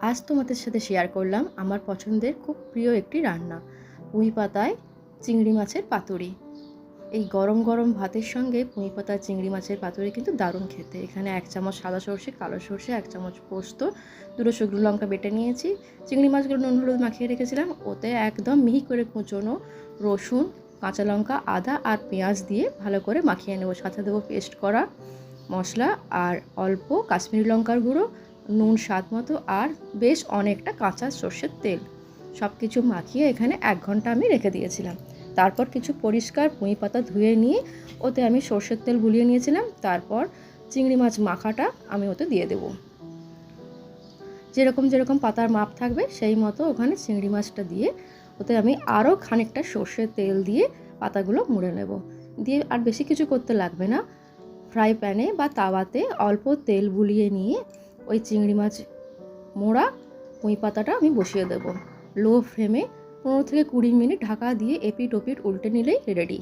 আজ তোমাদের সাথে শেয়ার করলাম আমার পছন্দের খুব প্রিয় একটি রান্না, পুঁই পাতায় চিংড়ি মাছের পাতুরি। এই গরম গরম ভাতের সঙ্গে পুঁই পাতায় চিংড়ি মাছের পাতুরি কিন্তু দারুণ খেতে। এখানে 1 চামচ সাদা সর্ষে, কালো সর্ষে, 1 চামচ পোস্ত, 2টো শুকনো লঙ্কা বেটে নিয়েছি। চিংড়ি মাছগুলো নুন হলুদ মাখিয়ে রেখেছিলাম, ওতে একদম মিহি করে কুচোনো রসুন, কাঁচা লঙ্কা, আদা আর পেঁয়াজ দিয়ে ভালো করে মাখিয়ে নেব। সাথে দেবো পেস্ট করা মশলা আর অল্প কাশ্মীরি লঙ্কার গুঁড়ো, নুন স্বাদ মতো আর বেশ অনেকটা কাঁচা সর্ষের তেল। সব কিছু মাখিয়ে এখানে 1 ঘন্টা আমি রেখে দিয়েছিলাম। তারপর কিছু পরিষ্কার পুঁই পাতা ধুয়ে নিয়ে ওতে আমি সর্ষের তেল গুলিয়ে নিয়েছিলাম। তারপর চিংড়ি মাছ মাখাটা আমি ওতে দিয়ে দেব। যেরকম যেরকম পাতার মাপ থাকবে সেই মতো ওখানে চিংড়ি মাছটা দিয়ে ওতে আমি আরও খানিকটা সর্ষের তেল দিয়ে পাতাগুলো মুড়ে নেব। দিয়ে আর বেশি কিছু করতে লাগবে না। ফ্রাই প্যানে বা তাওয়াতে অল্প তেল বুলিয়ে নিয়ে ওই চিংড়ি মাছ মোড়া পুঁই পাতাটা আমি বসিয়ে দেব। লো ফ্লেমে 15 থেকে 20 মিনিট ঢাকা দিয়ে এপিট ওপিট উল্টে নিলেই রেডি।